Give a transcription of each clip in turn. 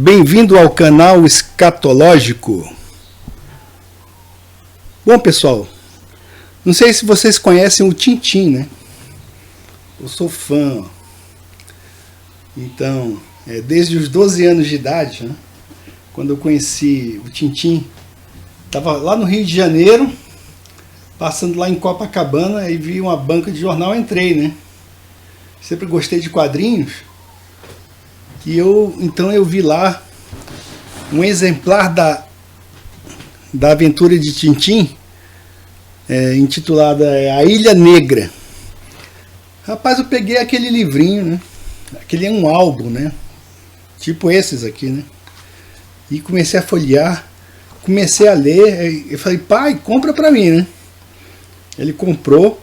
Bem-vindo ao canal Escatológico. Bom, pessoal, não sei se vocês conhecem o Tintin, né? Eu sou fã. Então, desde os 12 anos de idade, né? Quando eu conheci o Tintin, estava lá no Rio de Janeiro, passando lá em Copacabana, e vi uma banca de jornal, entrei, né? Sempre gostei de quadrinhos. E então eu vi lá um exemplar da aventura de Tintin, intitulada A Ilha Negra. Rapaz, eu peguei aquele livrinho, né? Aquele é um álbum, né? Tipo esses aqui, né? E comecei a folhear, comecei a ler, eu falei, pai, compra pra mim, né? Ele comprou,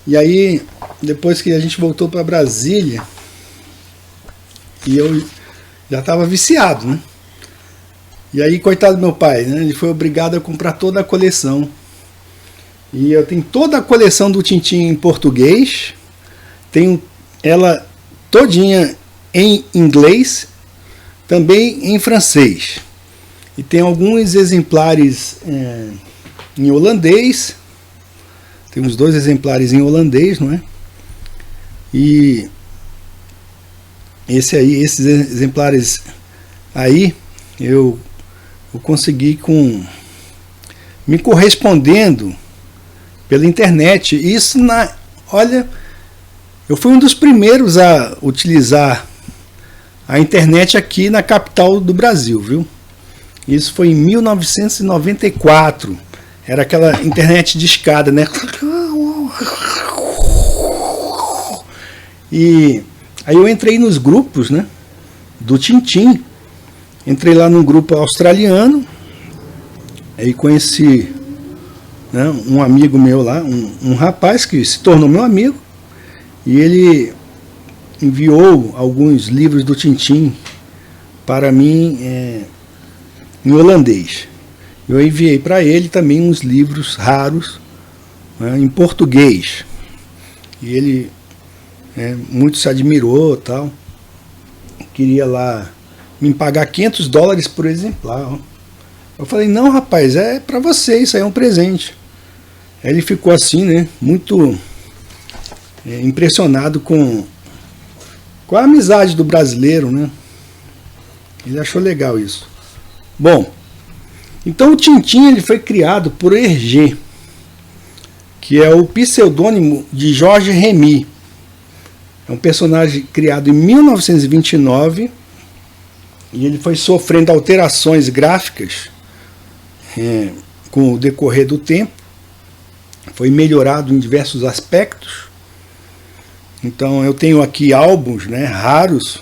e aí, depois que a gente voltou para Brasília, e eu já estava viciado, né? E aí, coitado do meu pai, né? Ele foi obrigado a comprar toda a coleção. E eu tenho toda a coleção do Tintin em português, tenho ela todinha em inglês, também em francês. E tem alguns exemplares em holandês, tem uns 2 exemplares em holandês, não é? E esses exemplares aí, eu consegui me correspondendo pela internet. Isso olha, eu fui um dos primeiros a utilizar a internet aqui na capital do Brasil, viu? Isso foi em 1994. Era aquela internet de escada, né? E aí eu entrei nos grupos, né, do Tintin. Entrei lá num grupo australiano. Aí conheci, né, um amigo meu lá, um rapaz que se tornou meu amigo. E ele enviou alguns livros do Tintin para mim em holandês. Eu enviei para ele também uns livros raros, né, em português. E ele muito se admirou, tal. Queria lá me pagar $500 por exemplar. Ó. Eu falei, não, rapaz, é para você, isso aí é um presente. Aí ele ficou assim, né, muito impressionado com a amizade do brasileiro, né? Ele achou legal isso. Bom, então o Tintin ele foi criado por Hergé, que é o pseudônimo de Georges Remy. É um personagem criado em 1929 e ele foi sofrendo alterações gráficas com o decorrer do tempo. Foi melhorado em diversos aspectos. Então eu tenho aqui álbuns, né, raros,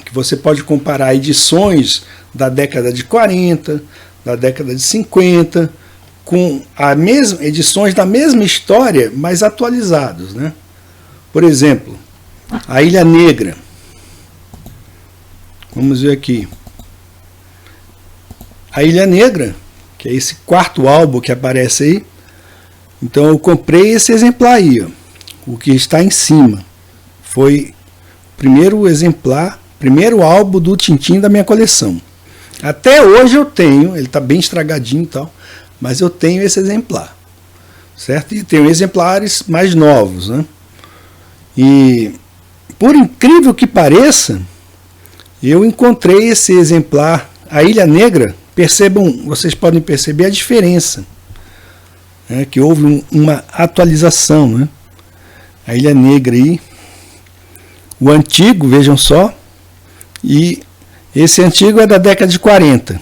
que você pode comparar edições da década de 40, da década de 50, com edições da mesma história, mas atualizados, né? Por exemplo, A Ilha Negra. Vamos ver aqui. A Ilha Negra, que é esse 4º álbum que aparece aí. Então eu comprei esse exemplar aí, ó, o que está em cima. Foi o primeiro exemplar, primeiro álbum do Tintin da minha coleção. Até hoje eu tenho, ele está bem estragadinho e tal, mas eu tenho esse exemplar, certo? E tenho exemplares mais novos, né? E, por incrível que pareça, eu encontrei esse exemplar, A Ilha Negra. Percebam, vocês podem perceber a diferença, né, que houve uma atualização, né? A Ilha Negra aí, o antigo, vejam só, e esse antigo é da década de 40,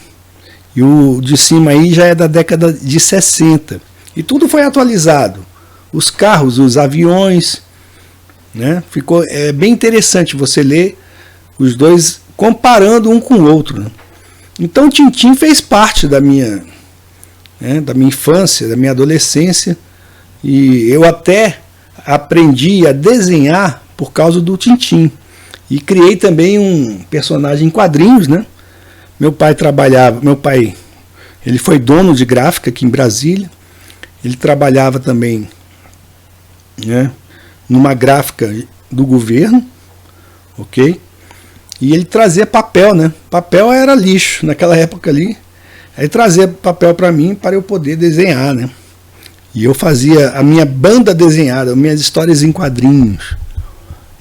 e o de cima aí já é da década de 60, e tudo foi atualizado, os carros, os aviões, né? Ficou bem interessante você ler os dois comparando um com o outro, né? Então o Tintin fez parte da minha infância, da minha adolescência, e eu até aprendi a desenhar por causa do Tintin, e criei também um personagem em quadrinhos, né? Meu pai ele foi dono de gráfica aqui em Brasília, ele trabalhava também, né, numa gráfica do governo, ok? E ele trazia papel, né? Papel era lixo naquela época ali. Aí trazia papel para mim para eu poder desenhar, né? E eu fazia a minha banda desenhada, minhas histórias em quadrinhos.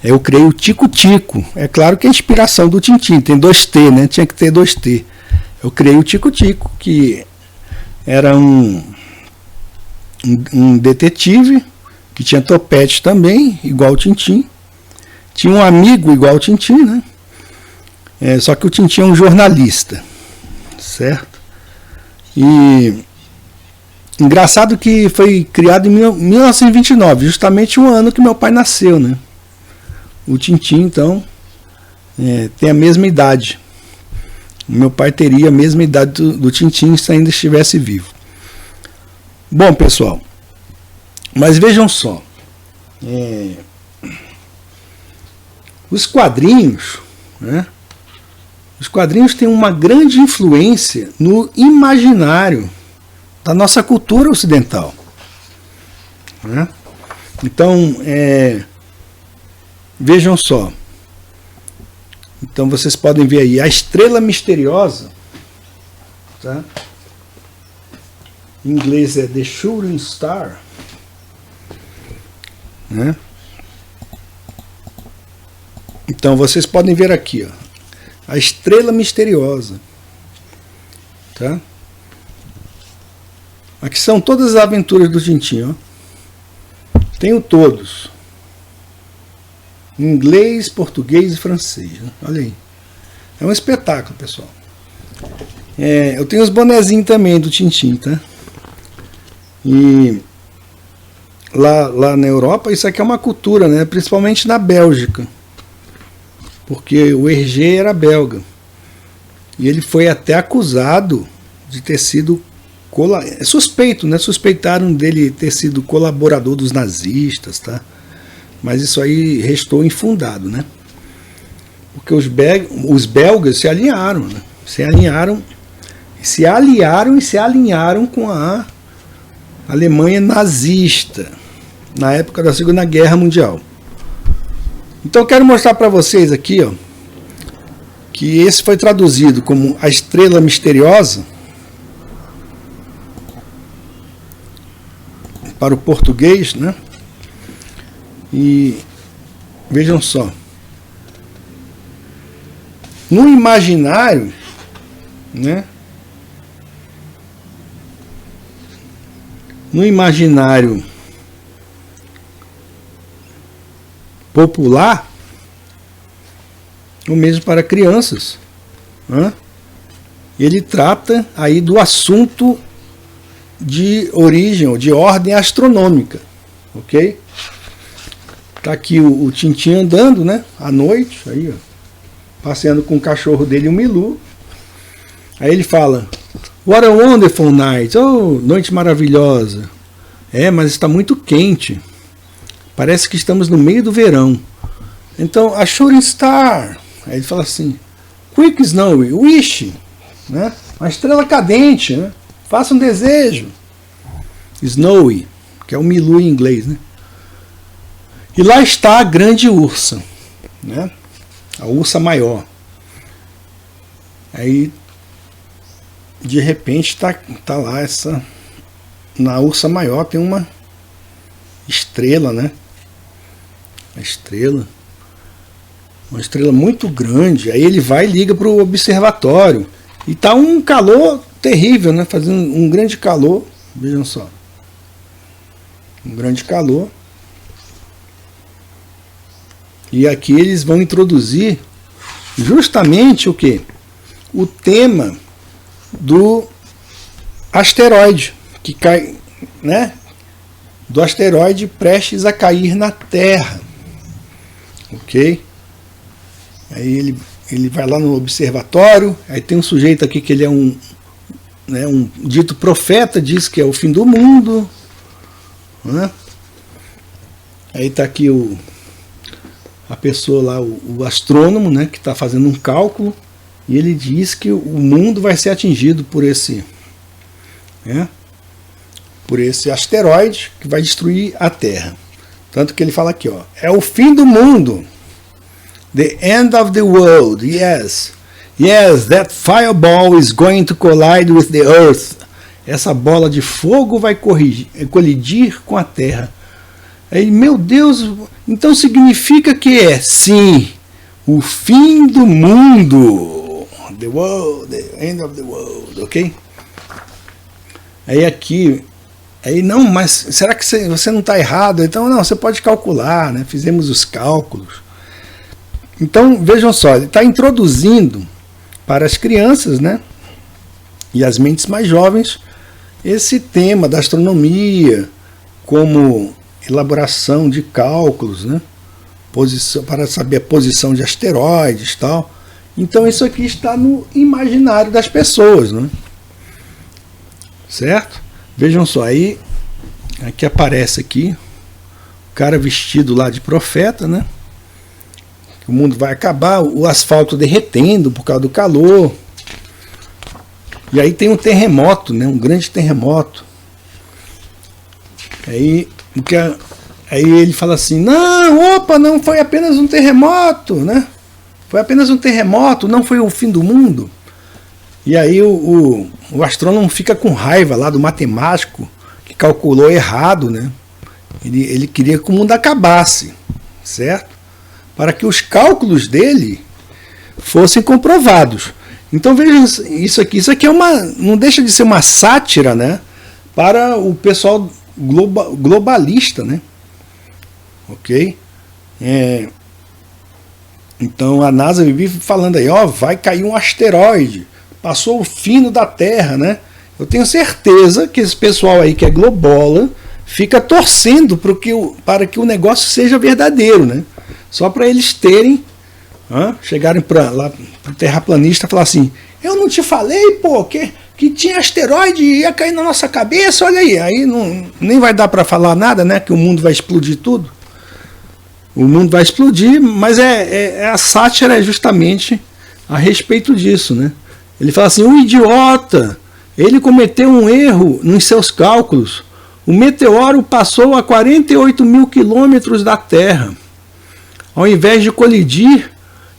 Eu criei o Tico-Tico. É claro que é a inspiração do Tintim, tem 2T, né? Tinha que ter 2T. Eu criei o Tico-Tico, que era um detetive, que tinha topete também, igual o Tintim. Tinha um amigo igual o Tintim, né? Só que o Tintim é um jornalista, certo? E engraçado que foi criado em 1929, justamente o ano que meu pai nasceu, né? O Tintim, então, tem a mesma idade. O meu pai teria a mesma idade do Tintim se ainda estivesse vivo. Bom, pessoal, mas vejam só. Os quadrinhos, né? Os quadrinhos têm uma grande influência no imaginário da nossa cultura ocidental, né? Então, vejam só. Então vocês podem ver aí a estrela misteriosa, tá? Em inglês é The Shooting Star, né? Então vocês podem ver aqui, ó, a estrela misteriosa, tá? Aqui são todas as aventuras do Tintim, ó. Tenho todos. Inglês, português e francês, né? Olha aí. É um espetáculo, pessoal. Eu tenho os bonezinhos também do Tintim, tá? E lá na Europa, isso aqui é uma cultura, né? Principalmente na Bélgica. Porque o Hergé era belga. E ele foi até acusado de ter sido suspeito, né? Suspeitaram dele ter sido colaborador dos nazistas, tá? Mas isso aí restou infundado, né? Porque os belgas se alinharam, né? Se aliaram e se alinharam com a Alemanha nazista na época da Segunda Guerra Mundial. Então eu quero mostrar para vocês aqui, ó, que esse foi traduzido como A Estrela Misteriosa para o português, né? E vejam só, no imaginário, né? No imaginário popular, ou mesmo para crianças, né? Ele trata aí do assunto de origem ou de ordem astronômica, ok? Tá aqui o Tintim andando, né? À noite, aí, ó, passeando com o cachorro dele, o Milu. Aí ele fala: What a wonderful night! Oh, noite maravilhosa! Mas está muito quente. Parece que estamos no meio do verão. Então, a shooting star. Aí ele fala assim: Quick snowy, wish, né? Uma estrela cadente, né? Faça um desejo. Snowy, que é o Milu em inglês, né? E lá está a grande ursa, né? A ursa maior. Aí, de repente, tá lá na ursa maior tem uma estrela, né? Uma estrela muito grande. Aí ele vai e liga para o observatório. E tá um calor terrível, né? Fazendo um grande calor. Vejam só. Um grande calor. E aqui eles vão introduzir justamente o quê? O tema do asteroide que cai, né? Do asteroide prestes a cair na Terra. Ok? Aí ele vai lá no observatório, aí tem um sujeito aqui que ele é um dito profeta, diz que é o fim do mundo, né? Aí está aqui a pessoa lá, o astrônomo, né, que está fazendo um cálculo, e ele diz que o mundo vai ser atingido por esse asteroide que vai destruir a Terra. Tanto que ele fala aqui, ó, é o fim do mundo. The end of the world, yes. Yes, that fireball is going to collide with the earth. Essa bola de fogo vai colidir com a terra. Aí, meu Deus, então significa que sim, o fim do mundo. The world, the end of the world, ok? Aí aqui, aí não, mas será que você não está errado? Então não, você pode calcular, né? Fizemos os cálculos. Então vejam só, ele está introduzindo para as crianças, né? E as mentes mais jovens, esse tema da astronomia, como elaboração de cálculos, né? Para saber a posição de asteroides e tal. Então isso aqui está no imaginário das pessoas, né? Certo? Vejam só, aí aqui aparece aqui o cara vestido lá de profeta, né? O mundo vai acabar, o asfalto derretendo por causa do calor. E aí tem um terremoto, né? Um grande terremoto. Aí ele fala assim, não, opa, não foi apenas um terremoto, né? Foi apenas um terremoto, não foi o fim do mundo. E aí o astrônomo fica com raiva lá do matemático que calculou errado, né? Ele queria que o mundo acabasse, certo? Para que os cálculos dele fossem comprovados. Então vejam isso aqui é não deixa de ser uma sátira, né? Para o pessoal globalista, né? Ok? Então a NASA vive falando aí, ó, vai cair um asteroide, passou o fino da Terra, né? Eu tenho certeza que esse pessoal aí que é globola fica torcendo para que o negócio seja verdadeiro, né? Só para eles terem, chegarem lá para o terraplanista e falar assim, eu não te falei, pô, que tinha asteroide e ia cair na nossa cabeça, olha aí nem vai dar para falar nada, né? Que o mundo vai explodir tudo. O mundo vai explodir, mas a sátira é justamente a respeito disso, né? Ele fala assim, um idiota, ele cometeu um erro nos seus cálculos. O meteoro passou a 48 mil quilômetros da Terra. Ao invés de colidir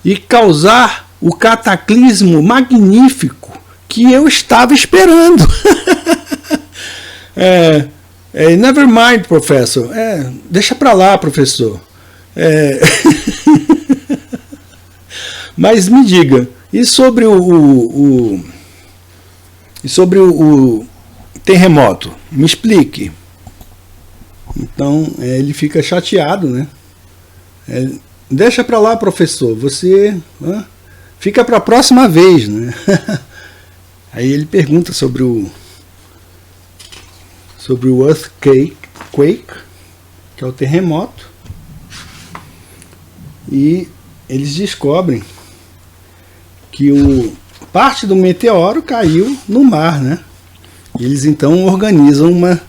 e causar o cataclismo magnífico que eu estava esperando. Never mind, professor. Deixa para lá, professor. Mas me diga, e sobre o terremoto? Me explique. Então ele fica chateado, né? Deixa para lá, professor. Você fica para a próxima vez, né? Aí ele pergunta sobre o earthquake, que é o terremoto. E eles descobrem que parte do meteoro caiu no mar, né? E eles então organizam uma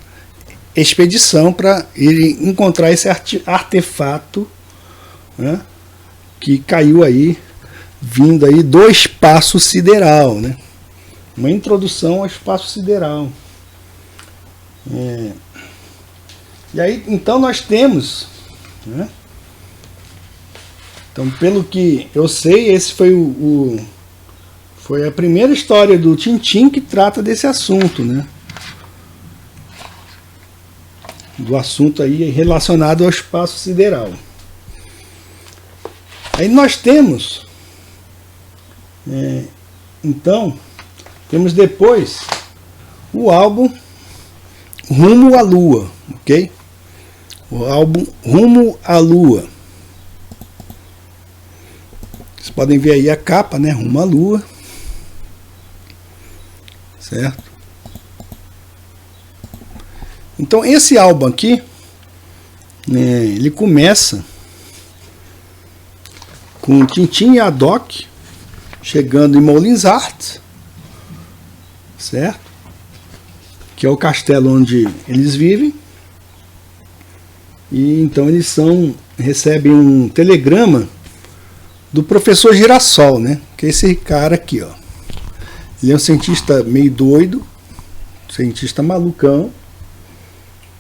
expedição para irem encontrar esse artefato, né? Que caiu aí, vindo aí do espaço sideral, né? Uma introdução ao espaço sideral. E aí então nós temos, né? Então, pelo que eu sei, esse foi a primeira história do Tintin que trata desse assunto, né? Do assunto aí relacionado ao espaço sideral. Aí nós temos, então, temos depois o álbum Rumo à Lua, ok? O álbum Rumo à Lua. Vocês podem ver aí a capa, né? Rumo à Lua. Certo? Então esse álbum aqui, né, ele começa com Tintin e Haddock chegando em Moulinsart, certo? Que é o castelo onde eles vivem. E então eles recebem um telegrama do professor Girassol, né? Que é esse cara aqui, ó. Ele é um cientista meio doido, cientista malucão,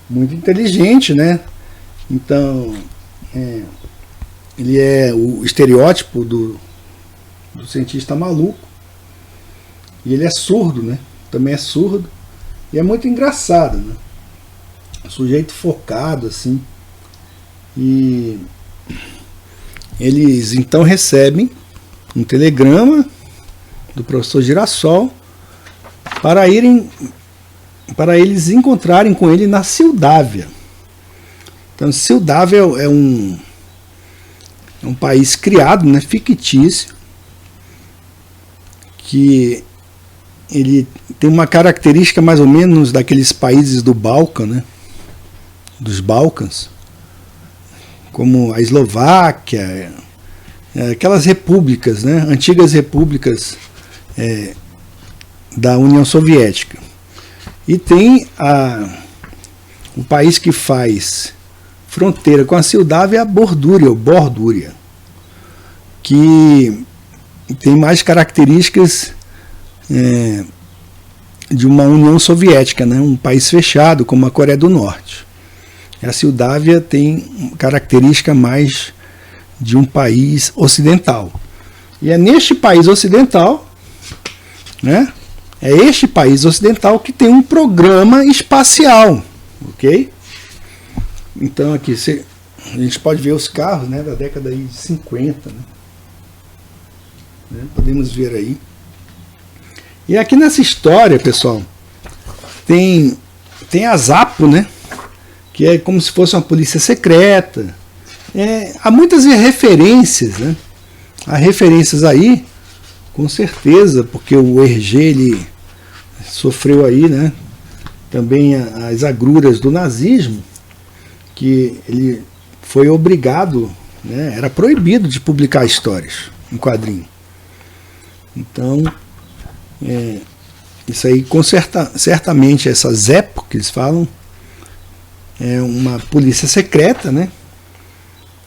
muito inteligente, né? Então, ele é o estereótipo do cientista maluco. E ele é surdo, né? Também é surdo. E é muito engraçado, né? Sujeito focado, assim. E eles então recebem um telegrama do professor Girassol para eles encontrarem com ele na Sildávia. Então, Sildávia é um país criado, né, fictício, que ele tem uma característica mais ou menos daqueles países do Balcã, né, dos Balcãs, como a Eslováquia, aquelas repúblicas, né, antigas repúblicas da União Soviética. E tem o país que faz fronteira com a Sildávia é a Bordúria, que tem mais características de uma União Soviética, né? Um país fechado como a Coreia do Norte. A Sildávia tem característica mais de um país ocidental. E é neste país ocidental, né? É este país ocidental que tem um programa espacial, ok? Então aqui a gente pode ver os carros, né, da década de 50, né? Podemos ver aí. E aqui nessa história, pessoal, tem a Zapo, né, que é como se fosse uma polícia secreta. Há muitas referências, né? Há referências aí, com certeza, porque o Hergé, ele sofreu aí, né, também as agruras do nazismo, que ele foi obrigado, né, era proibido de publicar histórias em quadrinho. Então, isso aí, certamente, essa ZEPO, que eles falam, é uma polícia secreta, né,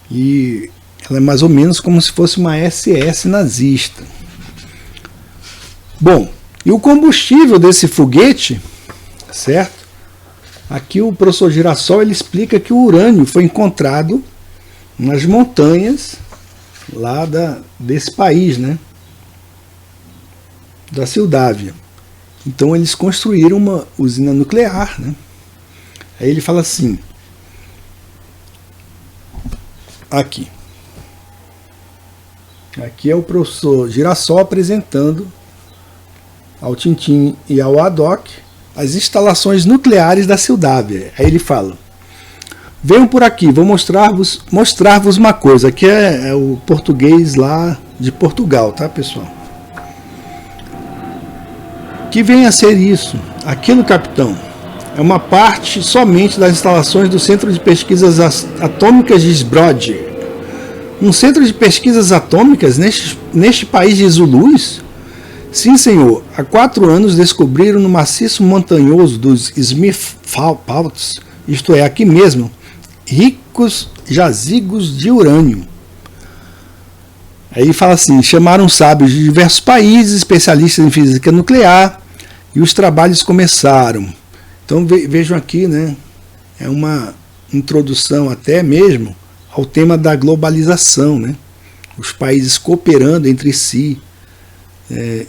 e ela é mais ou menos como se fosse uma SS nazista. Bom, e o combustível desse foguete, certo? Aqui o professor Girassol, ele explica que o urânio foi encontrado nas montanhas lá desse país, né? Da Sildávia. Então eles construíram uma usina nuclear, né? Aí ele fala assim, aqui é o professor Girassol apresentando ao Tintin e ao Haddock as instalações nucleares da Sildávia. Aí ele fala: venham por aqui, vou mostrar-vos uma coisa. Aqui é o português lá de Portugal, tá, pessoal? Que vem a ser isso? Aquilo, capitão, é uma parte somente das instalações do Centro de Pesquisas Atômicas de Zbrod. Um centro de pesquisas atômicas neste país de Zulus? Sim, senhor. Há 4 anos descobriram no maciço montanhoso dos Smithpalts, isto é, aqui mesmo, ricos jazigos de urânio. Aí fala assim, chamaram sábios de diversos países, especialistas em física nuclear, e os trabalhos começaram. Então vejam aqui, né, é uma introdução até mesmo ao tema da globalização, né, os países cooperando entre si,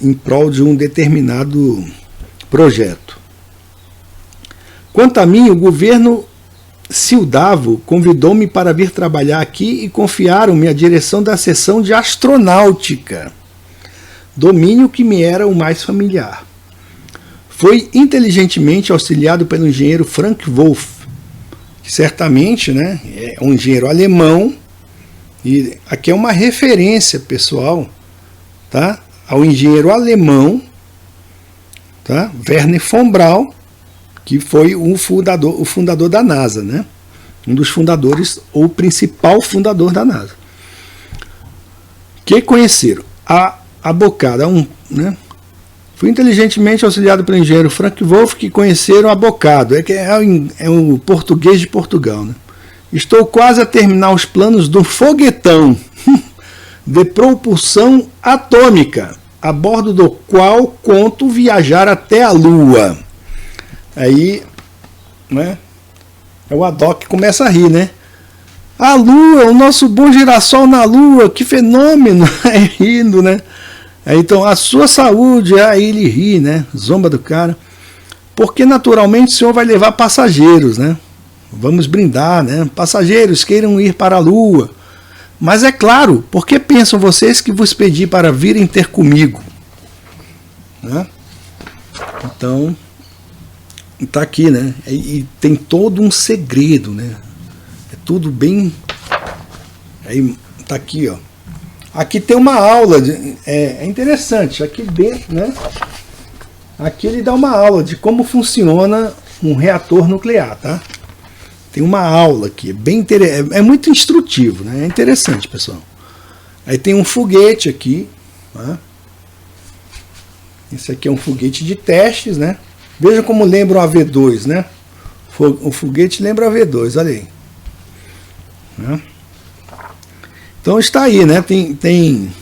em prol de um determinado projeto. Quanto a mim, o governo Sildavo convidou-me para vir trabalhar aqui e confiaram-me a direção da seção de astronáutica, domínio que me era o mais familiar. Foi inteligentemente auxiliado pelo engenheiro Frank Wolff, que certamente, né, é um engenheiro alemão, e aqui é uma referência, pessoal, tá? Ao engenheiro alemão, tá? Werner von Braun, que foi o fundador da NASA, né? Um dos fundadores, ou o principal fundador da NASA. Que conheceram a bocada, né? Foi inteligentemente auxiliado pelo engenheiro Frank Wolff, que conheceram a bocado, é o português de Portugal, né? Estou quase a terminar os planos do foguetão de propulsão atômica, a bordo do qual conto viajar até a Lua. Aí, né, o Haddock começa a rir, né? A Lua, o nosso bom girassol na Lua, que fenômeno! Aí rindo, né? Aí, então, a sua saúde, aí ele ri, né? Zomba do cara. Porque naturalmente o Senhor vai levar passageiros, né? Vamos brindar, né? Passageiros queiram ir para a Lua. Mas é claro, por que pensam vocês que vos pedi para virem ter comigo? Né? Então, tá aqui, né? E tem todo um segredo, né? É tudo bem. Aí tá aqui, ó. Aqui tem uma aula, é interessante. Aqui dentro, né? Aqui ele dá uma aula de como funciona um reator nuclear, tá? Tem uma aula aqui, é muito instrutivo, né? É interessante, pessoal. Aí tem um foguete aqui, tá? Esse aqui é um foguete de testes, né? Veja como lembra o AV2, né? O foguete lembra o AV2, olha aí. Né? Então está aí, né? Tem...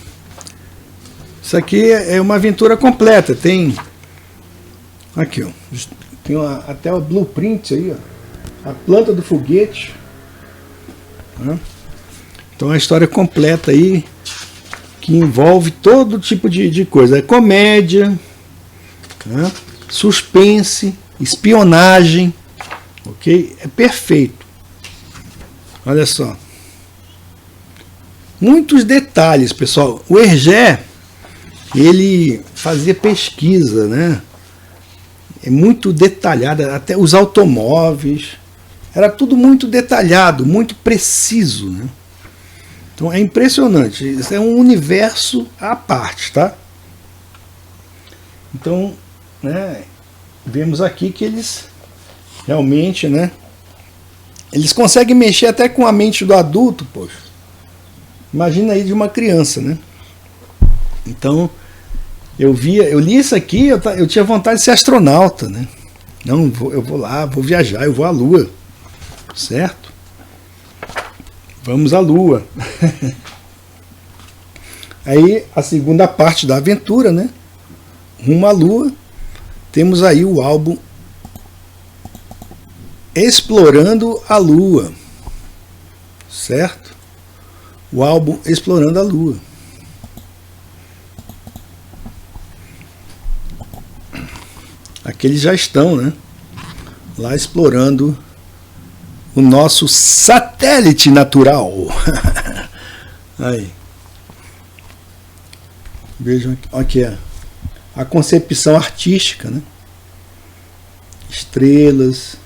Isso aqui é uma aventura completa. Tem... Aqui, ó. Tem até o blueprint aí, ó. A planta do foguete. Né? Então é a história completa aí, que envolve todo tipo de coisa. É comédia, né? Suspense, espionagem, ok? É perfeito. Olha só. Muitos detalhes, pessoal. O Hergé, ele fazia pesquisa, né? É muito detalhado, até os automóveis. Era tudo muito detalhado, muito preciso, né? Então é impressionante. Isso é um universo à parte, tá? Então, né, vemos aqui que eles realmente, né, eles conseguem mexer até com a mente do adulto, poxa. Imagina aí de uma criança, né? Então, eu li isso aqui, eu tinha vontade de ser astronauta, né? Não, eu vou lá, vou viajar, eu vou à Lua, certo? Vamos à Lua. Aí a segunda parte da aventura, né? Rumo à Lua. Temos aí o álbum Explorando a Lua, certo? O álbum Explorando a Lua. Aqui eles já estão, né? Lá explorando o nosso satélite natural. Aí. Vejam aqui a concepção artística, né? Estrelas.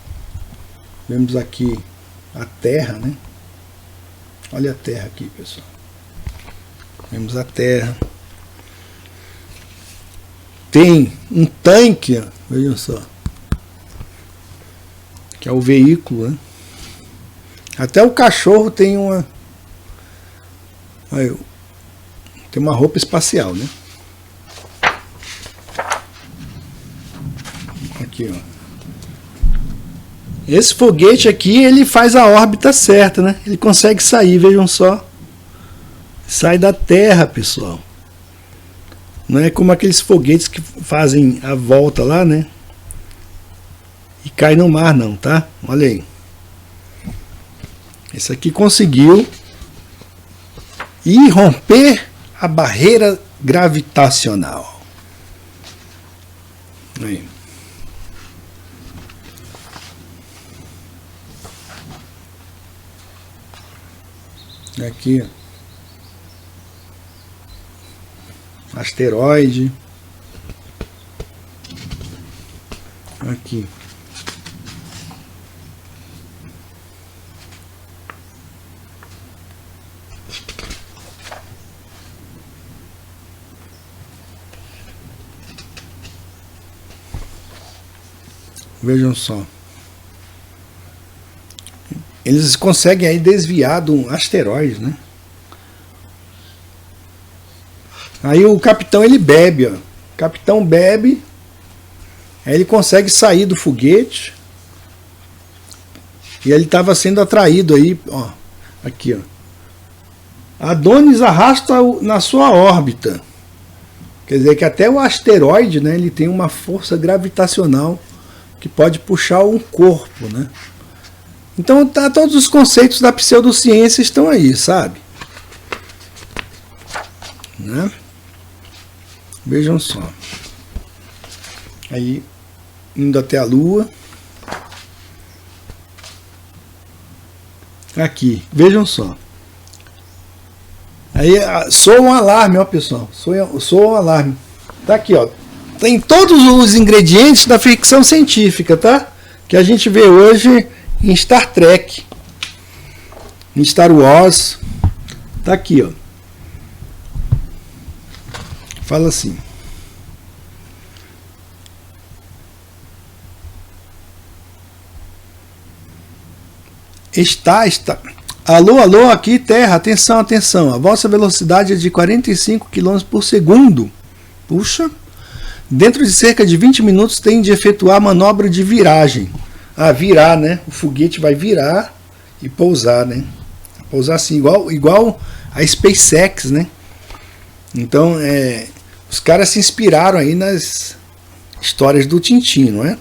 Vemos aqui a Terra, né? Olha a Terra aqui, pessoal. Vemos a Terra. Tem um tanque, vejam só, que é o veículo, né? Até o cachorro tem tem uma roupa espacial, né? Aqui, ó. Esse foguete aqui, ele faz a órbita certa, né? Ele consegue sair, vejam só. Sai da Terra, pessoal. Não é como aqueles foguetes que fazem a volta lá, né? E cai no mar, não, tá? Olha aí. Esse aqui conseguiu romper a barreira gravitacional. Aí. Aqui, ó. Asteroide. Aqui. Vejam só. Eles conseguem aí desviar de um asteroide, né? Aí o capitão, ele bebe, ó. O capitão bebe, aí ele consegue sair do foguete. E ele estava sendo atraído aí, ó. Aqui, ó. Adonis arrasta na sua órbita. Quer dizer que até o asteroide, né, ele tem uma força gravitacional que pode puxar um corpo, né? Então todos os conceitos da pseudociência estão aí, sabe? Né? Vejam só. Aí, indo até a Lua. Aqui, vejam só. Aí soa um alarme, ó pessoal. Soa um alarme. Tá aqui, ó. Tem todos os ingredientes da ficção científica, tá? Que a gente vê hoje em Star Trek, em Star Wars. Tá aqui, ó. Fala assim. Está. Alô, alô, aqui Terra, atenção, atenção. A vossa velocidade é de 45 km por segundo. Puxa. Dentro de cerca de 20 minutos tem de efetuar a manobra de viragem. Ah, virar, né? O foguete vai virar e pousar, né? Pousar assim, igual a SpaceX, né? Então, os caras se inspiraram aí nas histórias do Tintin, não é?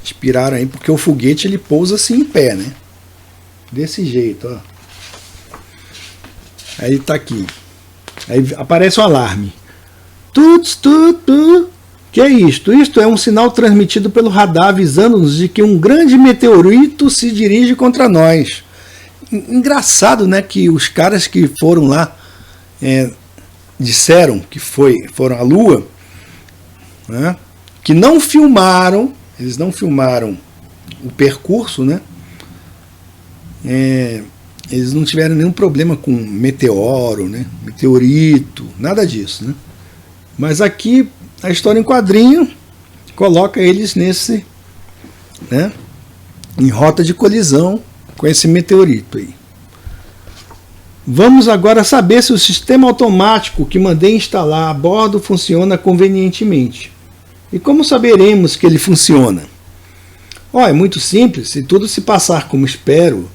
Inspiraram aí, porque o foguete ele pousa assim em pé, né? Desse jeito, ó. Aí tá aqui. Aí aparece o alarme. Que é isto? Isto é um sinal transmitido pelo radar avisando-nos de que um grande meteorito se dirige contra nós. Engraçado, né, que os caras que foram lá disseram que foram à Lua, né, que não filmaram, eles não filmaram o percurso, né? Eles não tiveram nenhum problema com meteoro, né, meteorito, nada disso, né? Mas aqui a história em quadrinho coloca eles nesse, né, em rota de colisão com esse meteorito aí. Vamos agora saber se o sistema automático que mandei instalar a bordo funciona convenientemente. E como saberemos que ele funciona? É muito simples, se tudo se passar como espero,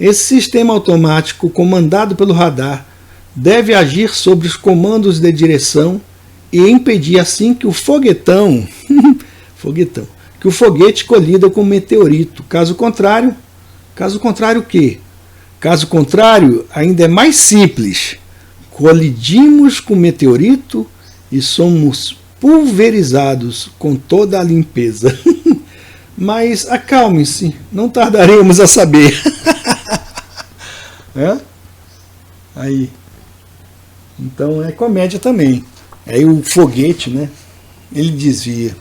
esse sistema automático comandado pelo radar deve agir sobre os comandos de direção e impedir assim que o foguete colida com o meteorito. Caso contrário, o quê? Caso contrário, ainda é mais simples. Colidimos com o meteorito e somos pulverizados com toda a limpeza. Mas acalmem-se, não tardaremos a saber. Aí. Então é comédia também. Aí o foguete, né? Ele desvia.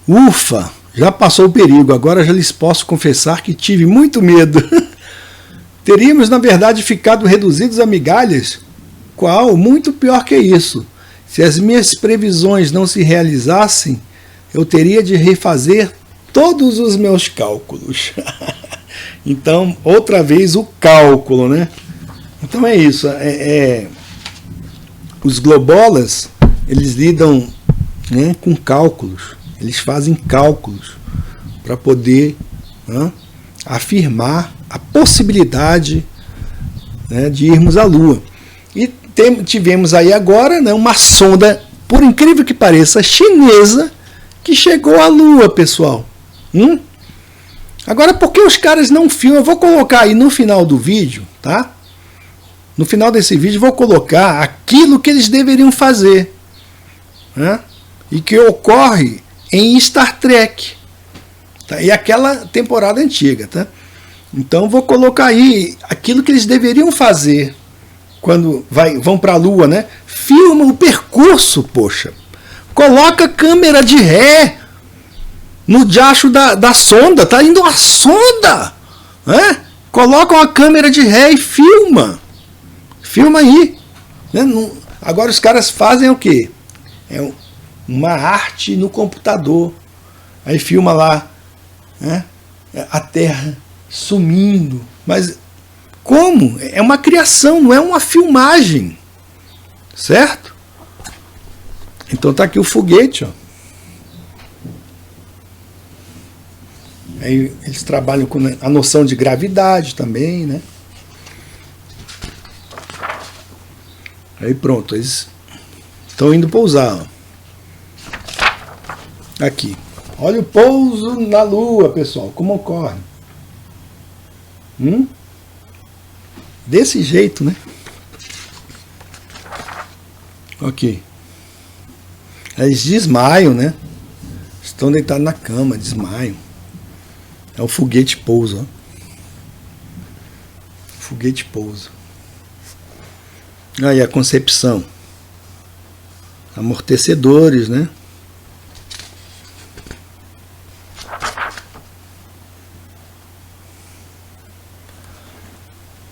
Ufa, já passou o perigo, agora já lhes posso confessar que tive muito medo. Teríamos, na verdade, ficado reduzidos a migalhas? Qual? Muito pior que isso. Se as minhas previsões não se realizassem, eu teria de refazer todos os meus cálculos. Então, outra vez o cálculo, né? Então é isso. Os globolas, eles lidam, né, com cálculos. Eles fazem cálculos para poder, né, afirmar a possibilidade, né, de irmos à Lua. E tivemos aí agora, né, uma sonda, por incrível que pareça, chinesa, que chegou à Lua, pessoal. Agora, por que os caras não filmam? Eu vou colocar aí no final do vídeo, tá? No final desse vídeo vou colocar aquilo que eles deveriam fazer, né? E que ocorre em Star Trek, tá? E aquela temporada antiga, tá? Então vou colocar aí aquilo que eles deveriam fazer quando vão para a Lua, né? Filma o percurso, poxa. Coloca câmera de ré no diacho da sonda, tá indo a sonda, né? Coloca uma câmera de ré e filma. Filma aí. Né? Agora os caras fazem o quê? Uma arte no computador. Aí filma lá, né, a Terra sumindo. Mas como? É uma criação, não é uma filmagem. Certo? Então tá aqui o foguete, ó. Aí eles trabalham com a noção de gravidade também, né? Aí pronto, eles estão indo pousar, ó. Aqui. Olha o pouso na Lua, pessoal, como ocorre. Desse jeito, né? Ok. Eles desmaiam, né? Estão deitados na cama, desmaiam. É o foguete pousa, ó. Foguete pousa. Aí a concepção. Amortecedores, né?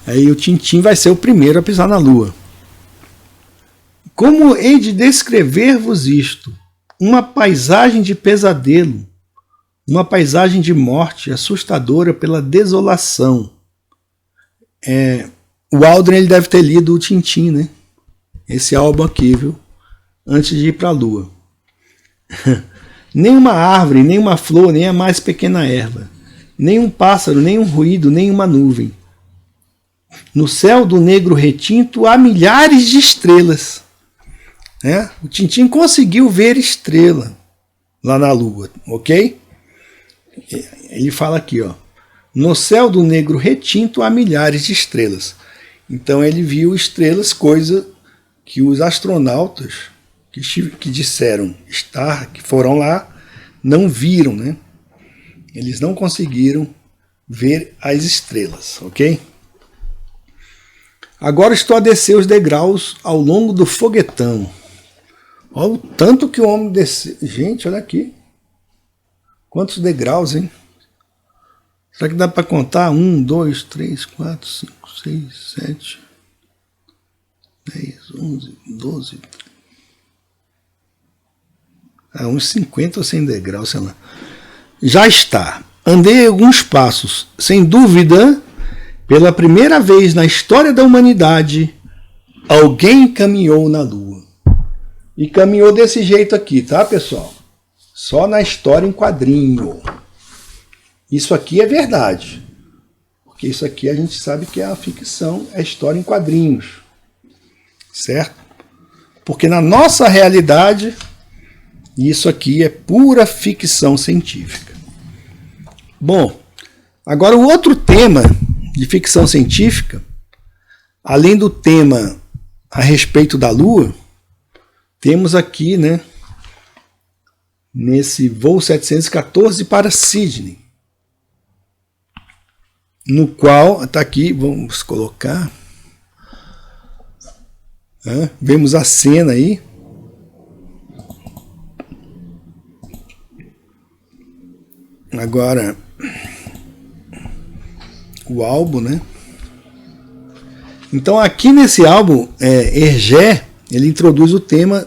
Aí o Tintim vai ser o primeiro a pisar na Lua. Como hei de descrever-vos isto? Uma paisagem de pesadelo, uma paisagem de morte assustadora pela desolação. O Aldrin ele deve ter lido o Tintim, né? Esse álbum aqui, viu? Antes de ir para a Lua. Nem uma árvore, nem uma flor, nem a mais pequena erva, nem um pássaro, nem um ruído, nem uma nuvem. No céu do negro retinto há milhares de estrelas. O Tintim conseguiu ver estrela lá na Lua, ok? Ele fala aqui, ó. No céu do negro retinto há milhares de estrelas. Então ele viu estrelas, coisa que os astronautas que disseram estar, que foram lá, não viram, né? Eles não conseguiram ver as estrelas, ok? Agora estou a descer os degraus ao longo do foguetão. Olha o tanto que o homem desceu. Gente, olha aqui. Quantos degraus, hein? Será que dá para contar? 1, 2, 3, 4, 5, 6, 7, 10, 11, 12. Uns 50 ou 100 degraus, sei lá. Já está. Andei alguns passos. Sem dúvida, pela primeira vez na história da humanidade, alguém caminhou na Lua. E caminhou desse jeito aqui, tá, pessoal? Só na história em quadrinho. Isso aqui é verdade. Porque isso aqui a gente sabe que é a ficção, é história em quadrinhos. Certo? Porque na nossa realidade, isso aqui é pura ficção científica. Bom, agora o outro tema de ficção científica, além do tema a respeito da Lua, temos aqui, né, nesse voo 714 para Sydney, no qual, está aqui, vamos colocar, vemos a cena aí, agora o álbum, né? Então aqui nesse álbum, Hergé, ele introduz o tema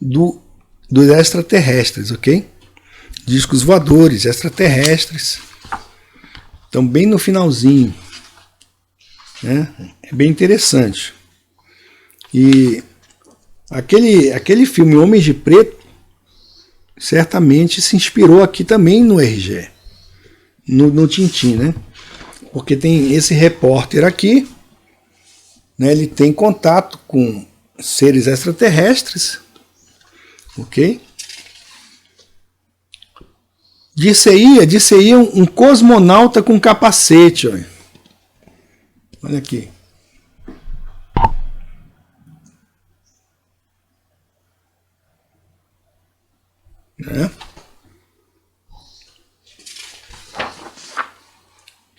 dos extraterrestres, ok? Discos voadores, extraterrestres. Então bem no finalzinho, né? É bem interessante. E aquele filme Homens de Preto certamente se inspirou aqui também no Hergé, no Tintim, né? Porque tem esse repórter aqui, né? Ele tem contato com seres extraterrestres, ok? Disse-ia um cosmonauta com capacete, olha aqui.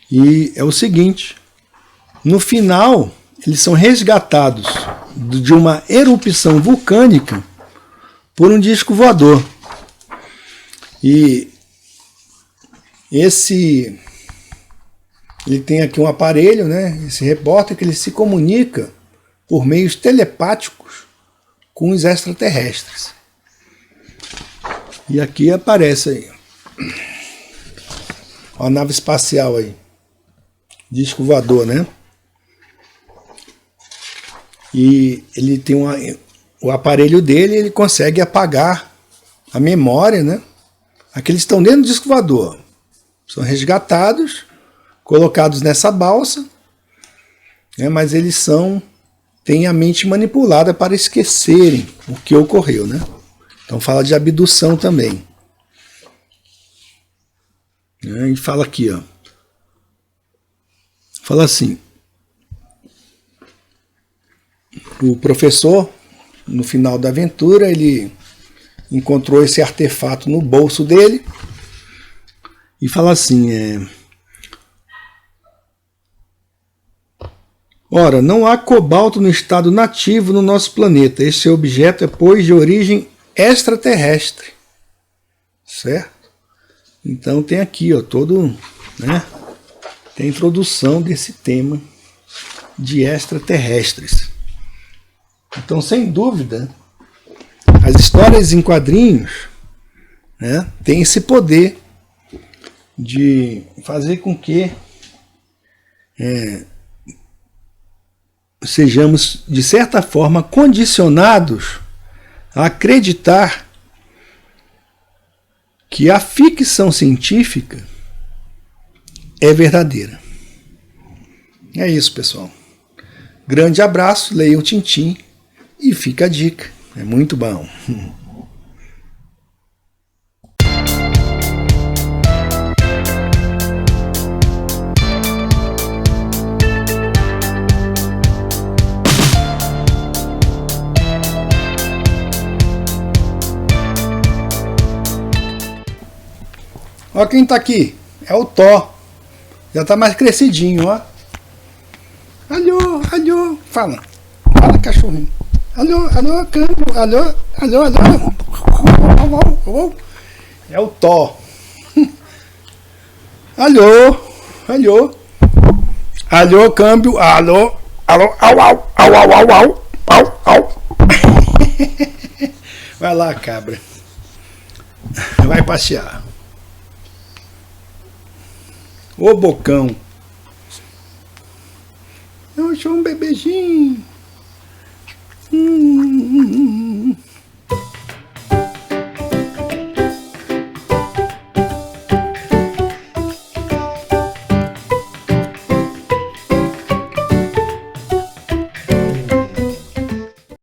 E é o seguinte, no final eles são resgatados de uma erupção vulcânica por um disco voador. E ele tem aqui um aparelho, né? Esse repórter, que ele se comunica por meios telepáticos com os extraterrestres. E aqui aparece aí, ó, a nave espacial aí, disco voador, né? E ele tem o aparelho dele, ele consegue apagar a memória, né? Aqui eles estão dentro do disco voador, são resgatados, colocados nessa balsa, né? Mas eles têm a mente manipulada para esquecerem o que ocorreu, né? Então fala de abdução também. E fala aqui, ó. Fala assim: o professor, no final da aventura, ele encontrou esse artefato no bolso dele e fala assim: ora, não há cobalto no estado nativo no nosso planeta. Este objeto é, pois, de origem extraterrestre. Certo? Então tem aqui, ó, todo, né, tem a introdução desse tema de extraterrestres. Então, sem dúvida, as histórias em quadrinhos, né, têm esse poder de fazer com que sejamos, de certa forma, condicionados a acreditar que a ficção científica é verdadeira. É isso, pessoal. Grande abraço, leia o Tintim e fica a dica. É muito bom. Olha quem tá aqui. É o Thor. Já tá mais crescidinho, ó. Alô, alô. Fala. Fala, cachorrinho. Alô, alô, câmbio. Alô, alô, alô. É o Thor. Alô, alô. Alô, câmbio. Alô, alô, au, au, au, au, au, au, au, au. Vai lá, cabra. Vai passear. Ô bocão. Eu sou um bebezinho.